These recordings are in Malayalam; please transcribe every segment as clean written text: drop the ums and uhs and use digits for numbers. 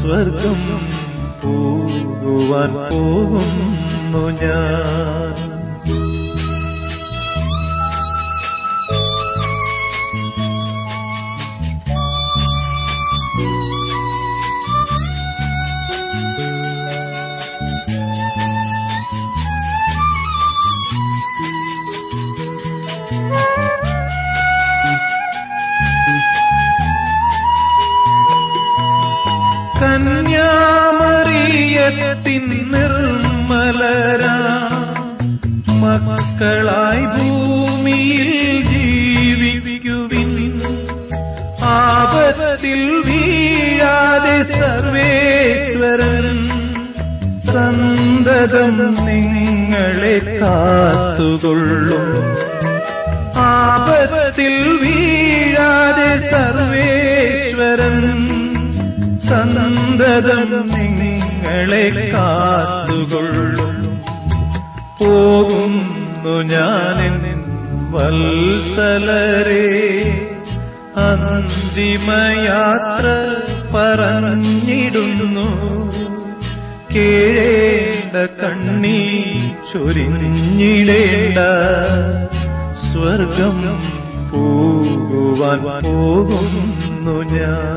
സ്വർഗം പോകുവാൻ പോകുന്നു ഞാൻ. കന്യാമറിയത്തിൻ നിർമ്മലരാ മക്കളായി ഭൂമിയിൽ ജീവിക്കുവിൻ. ആപത്തിൽ വീഴാതെ സർവേശ്വരൻ സന്തതം നിങ്ങളെ കാത്തുകൊള്ളും. ആപത്തിൽ വീഴാതെ സർവേശ്വരൻ സന്തതം നിങ്ങളെ കാത്തുകൊള്ളും. പോകുന്നു ഞാനെൻ വത്സലരെ, അന്തിമയാത്ര പറഞ്ഞിടുന്നു. കേഴേണ്ട കണ്ണീർ ചൊരിഞ്ഞിടേണ്ട, സ്വർഗം പോകുവാൻ പോകുന്നു ഞാൻ.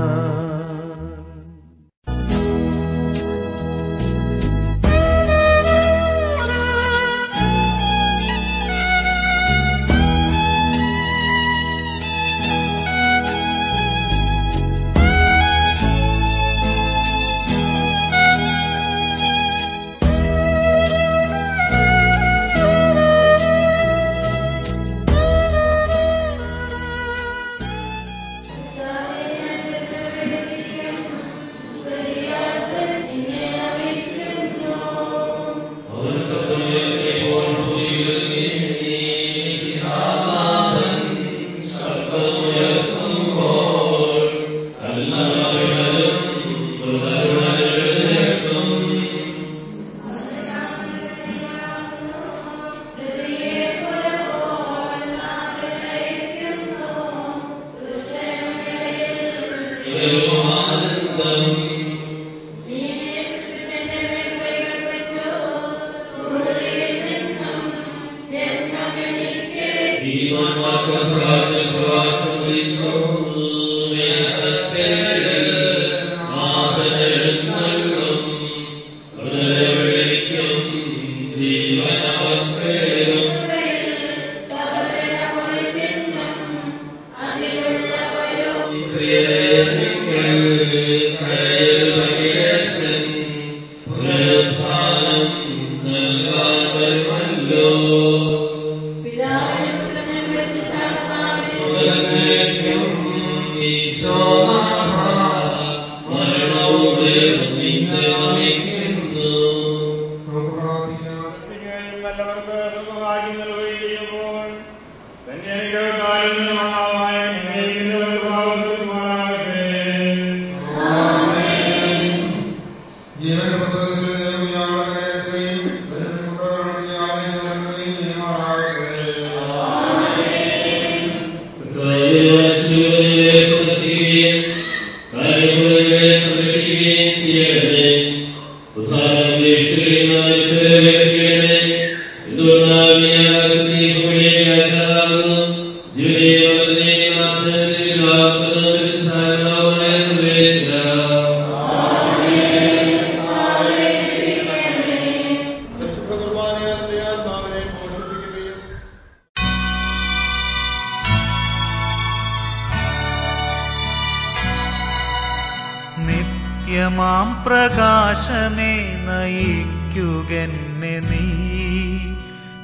നിത്യമാം പ്രകാശമേ നയിക്കുകെന്നെ നീ,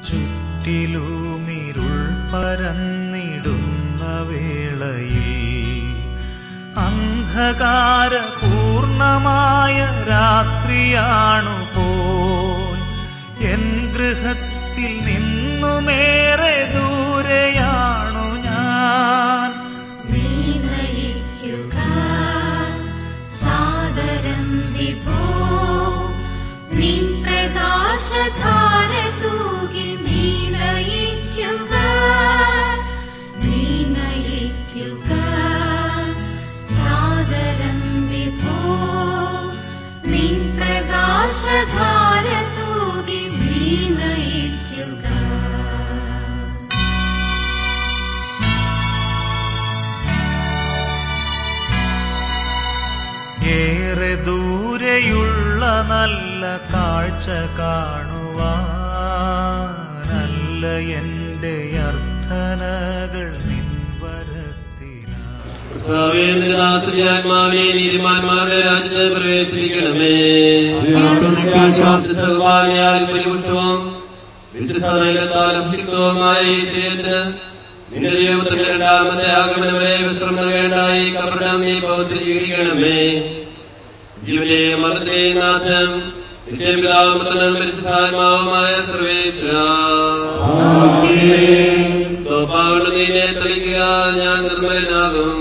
ചുറ്റിലുമിരുൾ പരന്നിടുന്ന വേളയിൽ അന്ധകാരപൂർണമായ രാത്രിയാണു പോൽ എൻ ഗൃഹത്തിൽ നിന്നുമേറെ ദൂരെയാണു ഞാൻ. നിൻ പ്രകാശധാര തൂകി നീ നയിക്കുക, നീ നയിക്കുക സാദരം വിഭോ. പ്രകാശധാര തൂകി നീ നയിക്കുക. ഏറെ ദൂരെയുള്ള നല്ല കാഴ്ച കാണുവാനല്ല എൻ്റെ അർത്ഥനകൾ ആത്മാവിനെ നീതിമാന്മാരുടെ രാജ്യത്ത് പ്രവേശിപ്പിക്കണമേ. പരിപുഷ്ടവും വിശുദ്ധത്താൽ അഭിഷിക്തവുമായ ഈ ശരീരത്തിന് നിന്റെ ദൈവത്തിന്റെ രണ്ടാമത്തെ ആഗമനം വരെ വിശ്രമം നൽകേണ്ടായി കപടം നീ പൗത്രീകരിക്കണമേ. ജീവനെ മരണത്തിന്റെയും നാഥനും നിത്യം പിതാവും പുത്രനും പരിശുദ്ധാത്മാവുമായ സർവേശ്വര സ്വഭാവം നീനെ തെളിക്കുക, ഞാൻ നിർമ്മലനാകും.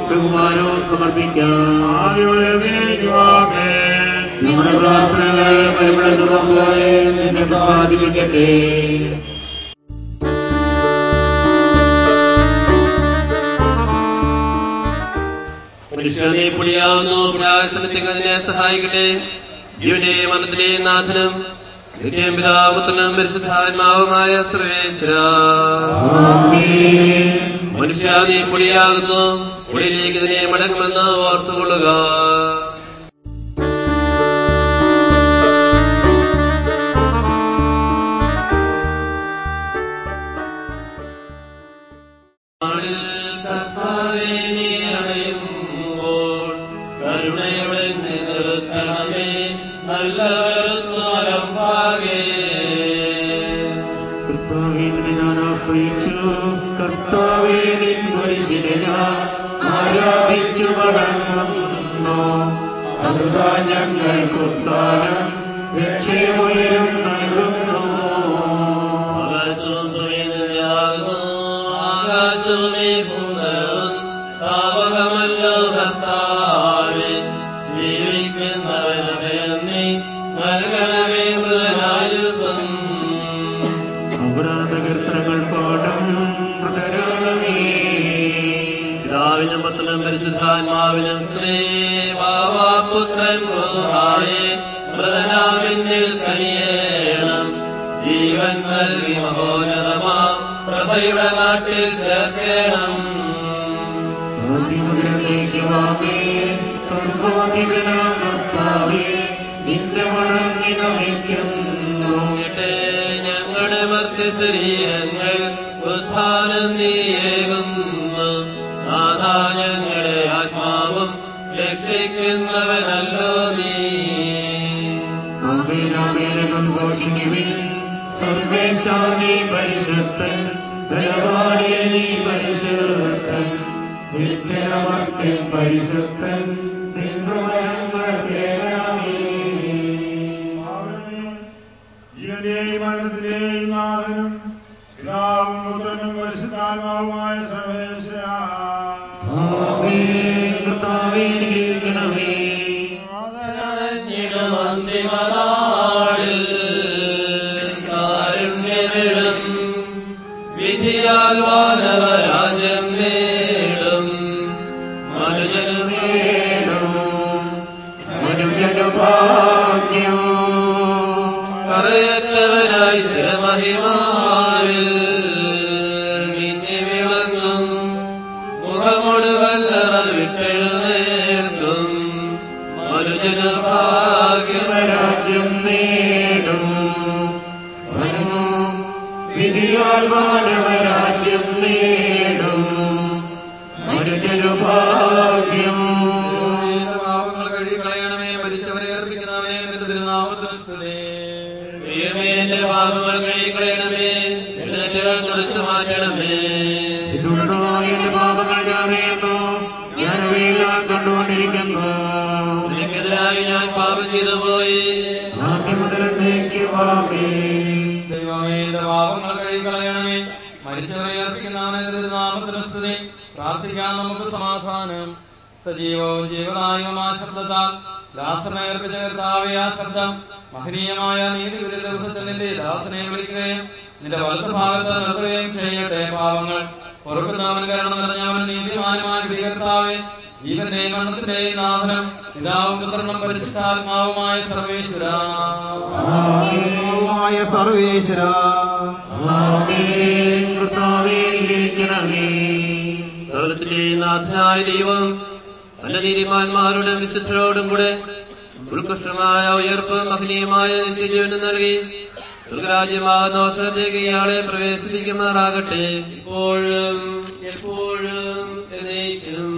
ബഹുമാനവും സമർപ്പിക്കാം. നമ്മുടെ പ്രാർത്ഥനകൾ പരിമളസുഖത്തോടെ നിന്നെ പ്രസാദിപ്പിക്കട്ടെ. മനുഷ്യനെ പൊടിയാവുന്നു, പുരാസനത്തിൽ അതിനെ സഹായിക്കട്ടെ. ജീവന്റെയും മരണത്തിന്റെയും നാഥനും നിത്യം പിതാപുത്രനും പരിശുദ്ധാത്മാവുമായ സർവേശ്വര മനുഷ്യ നീ പൊടിയാകുന്നു, പൊടിയിലേക്ക് ഇതിനെ മടങ്ങുമെന്ന് ഓർത്തുകൊള്ളുക. കർത്താവേ നിൻ കുരിശിനെ ഞാൻ ആരാധിച്ചു വണങ്ങുന്നു. അതുതാ ഞങ്ങൾക്കുദ്ധാനം രക്ഷയുയരും നൽകുന്നു. ആകാശമേ ഭൂതലവും താവകമല്ലോ കർത്താവേ, ജീവിക്കുന്നവനഭയം നീ നൽകണമേ മൃതനായുസം. അപരാധകർത്തനങ്ങൾ പാഠം പിതാവിനും പുത്രനും പരിശുദ്ധാത്മാവിനും പുത്രൻ മൃതനാമിന്നിൽ കനിയേണം. ജീവൻ നൽകി മഹോന്നതമാ പ്രഭയുടെ നാട്ടിൽ ചേർക്കണം. ഞങ്ങളുടെ മർത്യശരീരങ്ങൾ ഉത്ഥാനം നീയേകുന്നു. നാഥാ ഞങ്ങളുടെ ആത്മാവും രക്ഷിക്കുന്നവനല്ലോ നീ. സർവേശാനി പരിശുദ്ധൻ ബലവാനീ പരിശുദ്ധൻ നിത്യനമർത്യൻ പരിശുദ്ധൻ നിൻമൃതങ്ങൾ കേൾക്കണമേ. ജീവന്റെയും മരണത്തിന്റെയും നാഥനും പിതാവും പുത്രനും പരിശുദ്ധാത്മാവുമായ സർവേശ്വര അന്തിമനാളിൽ കാരുണ്യമിടും വിധിയാൽ വാനവരാജ്യം നേടും. മനുജനുഭാഗ്യം കറയറ്റവനായി ചിരമഹിമാവിൽ മിന്നി വിളങ്ങും. മുഖമൊടു കല്ലറ വിട്ടെഴുന്നേൽക്കും. മനുജനു ഭാഗ്യരാജ്യം നേടും. വിധിയാൽ മാനവരാജ്യം നേടും. മനുജനു ഭാഗ്യം. പാപങ്ങൾ കഴുകിക്കളയണമേ, മരിച്ചവരെ അർപ്പിക്കുന്നവനെ നിന്റെ തിരുനാമത്തിന് സ്തുതി. ദൈവമേ, എന്റെ പാപങ്ങൾ കഴുകിക്കളയണമേ, എന്റെ തെറ്റുകൾ തുടച്ചു മാറ്റണമേ. ഇതുകൊണ്ടോ എന്റെ പാപങ്ങൾ കാണുന്നു, ഞാൻ അവയെല്ലാം കണ്ടുകൊണ്ടിരിക്കുന്നു. നിനക്കെതിരായി ഞാൻ പാപം ചെയ്തു പോയി. ആദ്യം മുതൽ എന്നേക്ക് പാപി. ദൈവമേ, എന്റെ പാപങ്ങൾ കഴുകിക്കളയണമേ, മരിച്ചവരെ അർപ്പിക്കുന്നവനെ നിന്റെ നാമത്തിന് സ്തുതി. പ്രാർത്ഥിക്കാൻ നമുക്ക് സമാധാനം. സജീവവും ജീവനായകമായ ശബ്ദത്താൽ ദാസനെ അർപ്പിച്ച കർത്താവേ, ആ ശബ്ദം മഹനീയമായ നീതിവിധി ദിവസത്തിൽ നിന്റെ ദാസനെ വിളിക്കുകയും നിന്റെ വലത്ത് ഭാഗത്ത് നിർത്തുകയും ചെയ്യട്ടെ. പാവങ്ങൾ പൊറുക്കുന്നവൻ കരുണ നിറഞ്ഞവൻ നീതിമാനുമായ കർത്താവേ, ജീവന്റെയും മരണത്തിന്റെയും നാഥനും പിതാവും പുത്രനും പരിശുദ്ധാത്മാവുമായ സർവേശ്വര സർവ്വത്തിന്റെയും നാഥനായ ദൈവം തന്റെ നീതിമാന്മാരുടെ വിശുദ്ധരോടും കൂടെ ഉത്കൃഷ്ടമായ ഉയർപ്പ് മഹനീയമായ നിത്യജീവനം നൽകി സ്വർഗരാജ്യമാകുന്ന അവസരത്തേക്ക് ഇയാളെ പ്രവേശിപ്പിക്കുമാറാകട്ടെ, ഇപ്പോഴും എപ്പോഴും എന്നേക്കും.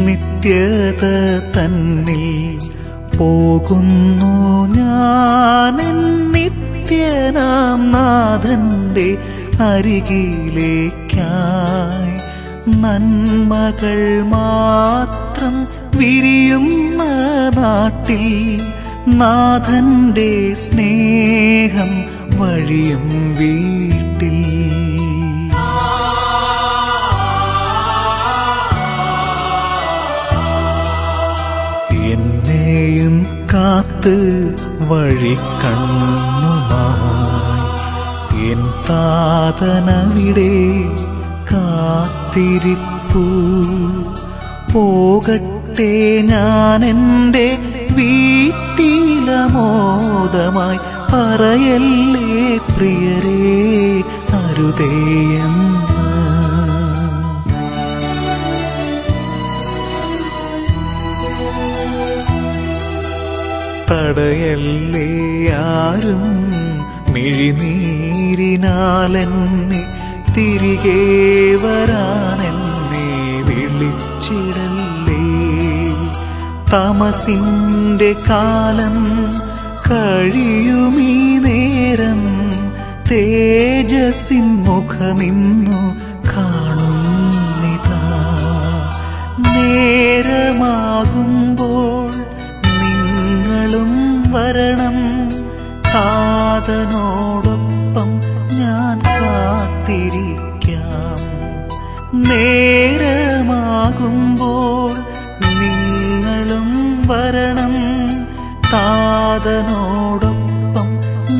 നിത്യത തന്നിൽ പോകുന്നു ഞാൻ നിത്യനാം നാഥന്റെ അരികിലേക്കായി. നന്മകൾ മാത്രം വിരിയുന്ന നാട്ടിൽ നാഥന്റെ സ്നേഹം വഴിയും വീട്ടിൽ. എന്നെയും കാത്ത് വഴിക്കണ്ണുമായി എൻ താതനവിടെ കാത്തിരിപ്പു. പോകട്ടെ ഞാൻ എൻ്റെ വീട്ടിലമോദമായി, പറയല്ലേ പ്രിയരേ അരുതേയെന്ന്. തടയല്ലേ ആരും മിഴിനീരിനാലെന്നെ, തിരികെ വരാനെന്നെ വിളിച്ചിടല്ലേ. തമസിന്റെ കാലം കഴിയുമീ നേരം, തേജസ്സിൻ മുഖമിന്നു കാണുന്നിതാ. നേരമാകുമ്പോൾ നിങ്ങളും വരണം, താതനോടൊപ്പം ഞാൻ കാത്തിരിക്കാം. നേരമാകുമ്പോൾ നിങ്ങളും വരണം, താതനോടൊപ്പം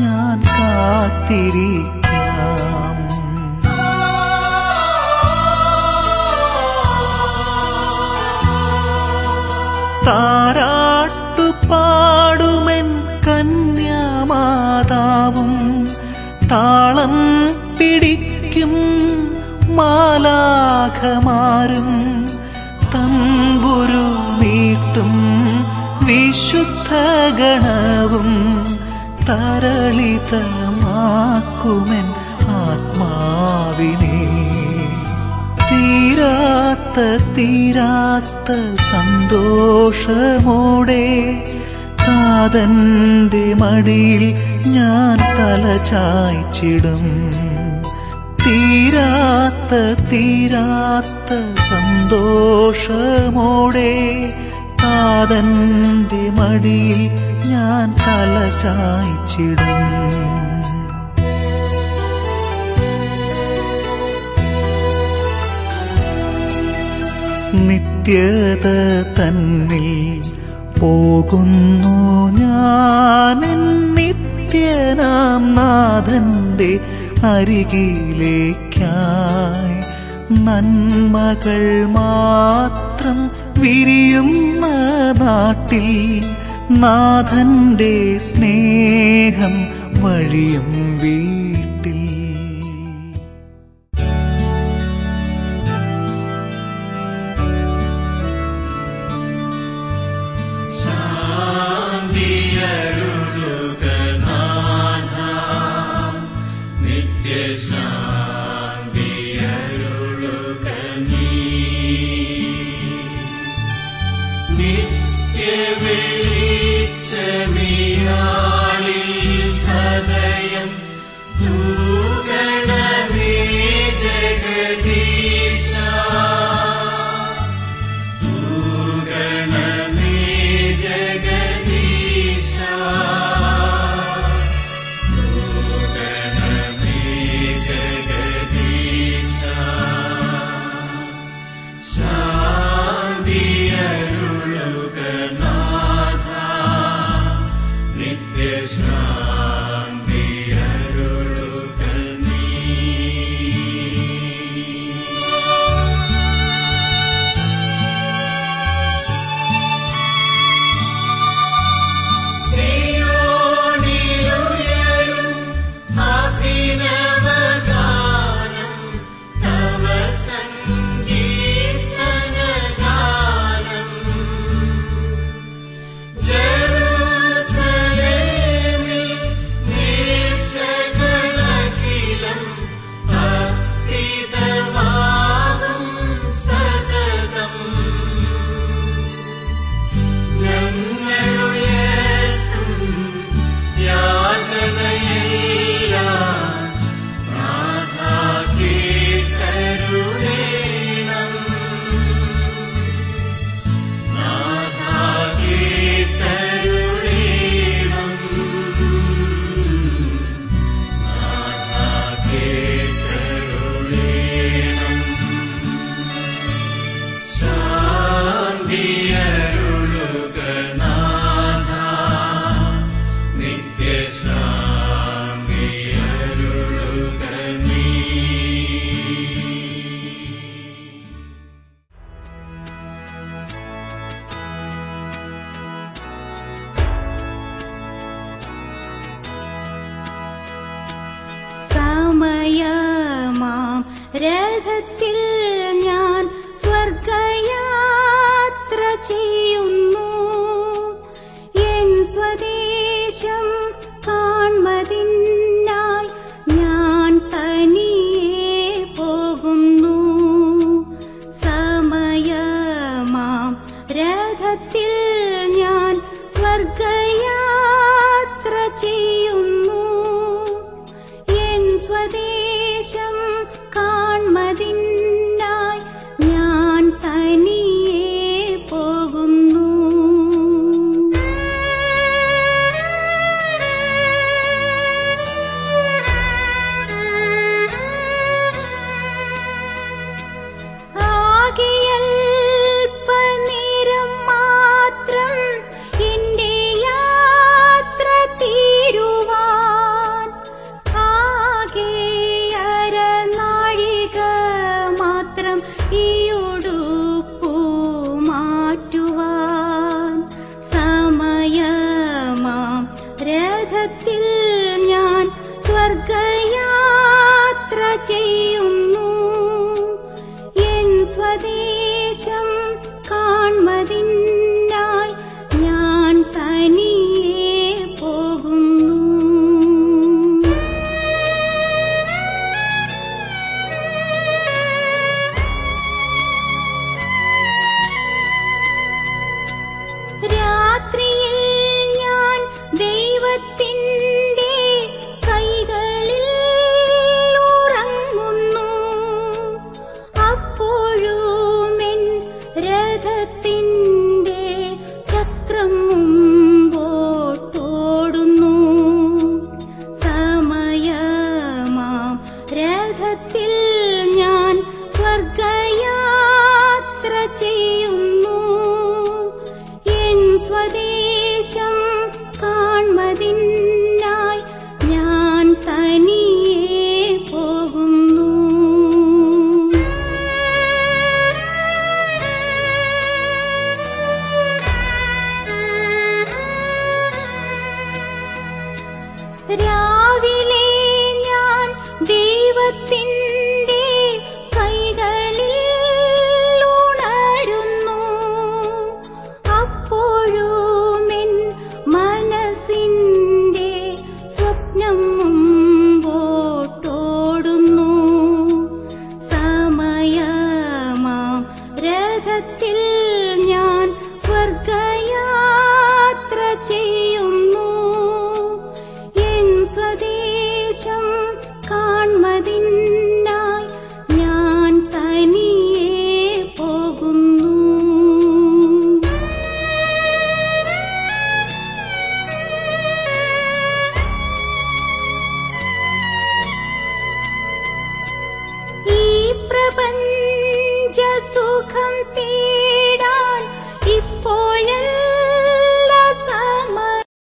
ഞാൻ കാത്തിരിക്കാം. താരാട്ടുപാടുമെൻ കന്യാമാതാവും, താളം പിടിക്കും മാലാഖമാരും, തമ്പുരു മീട്ടും വിശുദ്ധ ഗണവും, തരളിതമാക്കുമെൻ ആത്മാവിനെ. തീരാത്ത സന്തോഷമോടെ താതന്റെ മടിയിൽ ഞാൻ തല ചായ്ച്ചിടും. തീരാത്ത സന്തോഷമോടെ താതന്റെ മടിയിൽ ഞാൻ തല ചായ്ച്ചിടും. നിത്യത തന്നിൽ പോകുന്നു ഞാൻ നിത്യനാം നാഥന്റെ അരികിലേക്കായി. നന്മകൾ മാത്രം വിരിയുന്ന നാട്ടിൽ നാഥന്റെ സ്നേഹം വഴിയും വീട്ടിൽ. സദയം രഥത്തിൽ ഞാൻ സ്വർഗയാത്ര ചെയ്യുന്നു. എൻ സ്വദേശം കാൺമതിനായി ഞാൻ തനിയെ പോകുന്നു. സമയമാം രഥത്തിൽ ഞാൻ സ്വർഗയാത്ര ചെയ്യുന്നു. എൻ സ്വദേശം കാൺമതിനായി ഞാൻ തനിയെ പോകുന്നു. ആകെയൽപ്പനേരം മാത്രം എന്റെ യാത്ര തീരുവാൻ, ആകെ അരനാഴിക മാത്രം ഈ ഉടുപ്പു മാറ്റുവാൻ. സമയമാം രഥത്തിൽ ഞാൻ സ്വർഗയാത്ര ചെയ്യുന്നു. എൻ സ്വദേശം കാൺമതിനായി ഞാൻ തനിയെ പോകുന്നു. രാത്രിയിൽ ഞാൻ ദൈവത്തിൻ്റെ കൈകളിൽ ഉറങ്ങുന്നു. അപ്പോഴും എൻ രഥത്തിൻ്റെ ചക്രം മുമ്പോട്ടോടുന്നു. സമയമാം രഥത്തിൽ ഞാൻ സ്വർഗയാത്ര ചെയ്യുന്നു. എൻ സ്വദേശം കാൺമതിനായി ഞാൻ തനിയെ പോകുന്നു. രാവിലെ ഞാൻ ദൈവത്തിൻ്റെ കൈകളിൽ ഉണരുന്നു. അപ്പോഴും എൻ മനസ്സിൻ്റെ സ്വപ്നം മുമ്പോട്ടോടുന്നു. സമയമാം രഥത്തിൽ ഞാൻ സ്വർഗയാത്ര ചെയ്യുന്നു. എൻ സ്വദേശം കാൺമതിനായി ഞാൻ തനിയെ പോകുന്നു. ഈ പ്രപഞ്ച സുഖം